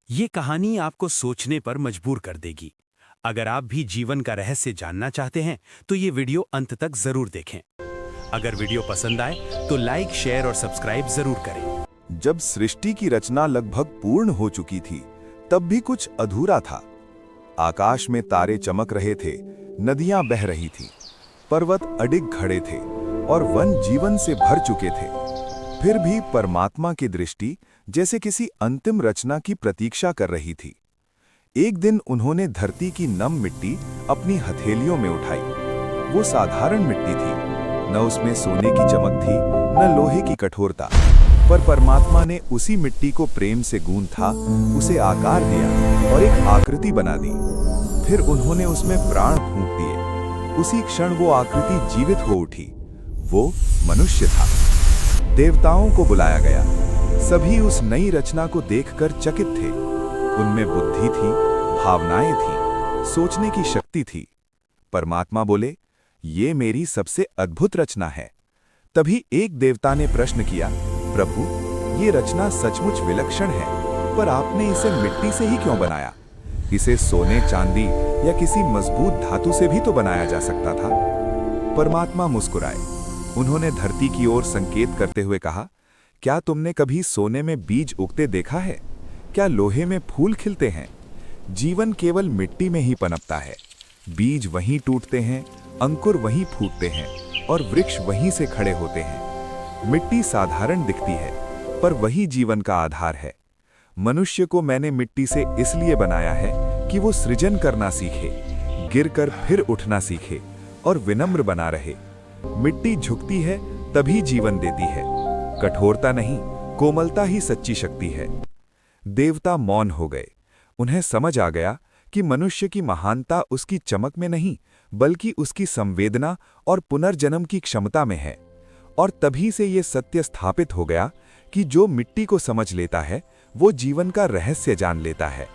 ये कहानी आपको सोचने पर मजबूर कर देगी। अगर आप भी जीवन का रहस्य जानना चाहते हैं तो ये वीडियो अंत तक जरूर देखें। अगर वीडियो पसंद आए तो लाइक, शेयर और सब्सक्राइब जरूर करें। जब सृष्टि की रचना लगभग पूर्ण हो चुकी थी, तब भी कुछ अधूरा था। आकाश में तारे चमक रहे थे, नदियां बह रही थीं, पर्वत अडिग खड़े थे और वन जीवन से भर चुके थे। फिर भी परमात्मा की दृष्टि जैसे किसी अंतिम रचना की प्रतीक्षा कर रही थी। एक दिन उन्होंने धरती की नम मिट्टी अपनी हथेलियों में उठाई। वो साधारण मिट्टी थी, न उसमें सोने की चमक थी, न लोहे की कठोरता, पर परमात्मा ने उसी मिट्टी को प्रेम से गूंथा, उसे आकार दिया और एक आकृति बना दी। फिर उन्होंने उसमें प्राण फूंक दिए। उसी क्षण वो आकृति जीवित हो उठी। वो मनुष्य था। देवताओं को बुलाया गया। सभी उस नई रचना को देखकर चकित थे। उनमें बुद्धि थी, भावनाएं थीं, सोचने की शक्ति थी। परमात्मा बोले, ये मेरी सबसे अद्भुत रचना है। तभी एक देवता ने प्रश्न किया, प्रभु, ये रचना सचमुच विलक्षण है, पर आपने इसे मिट्टी से ही क्यों बनाया? इसे सोने, चांदी या किसी मजबूत धातु से भी तो बनाया जा सकता था। परमात्मा मुस्कुराए। उन्होंने धरती की ओर संकेत करते हुए कहा, क्या तुमने कभी सोने में बीज उगते देखा है? क्या लोहे में फूल खिलते हैं? जीवन केवल मिट्टी में ही पनपता है। बीज वहीं टूटते हैं, अंकुर वहीं फूटते हैं और वृक्ष वहीं से खड़े होते हैं। मिट्टी साधारण दिखती है, पर वही जीवन का आधार है। मनुष्य को मैंने मिट्टी से इसलिए बनाया है कि वो सृजन करना सीखे, गिरकर फिर उठना सीखे और विनम्र बना रहे। मिट्टी झुकती है तभी जीवन देती है। कठोरता नहीं, कोमलता ही सच्ची शक्ति है। देवता मौन हो गए। उन्हें समझ आ गया कि मनुष्य की महानता उसकी चमक में नहीं, बल्कि उसकी संवेदना और पुनर्जन्म की क्षमता में है। और तभी से ये सत्य स्थापित हो गया कि जो मिट्टी को समझ लेता है, वो जीवन का रहस्य जान लेता है।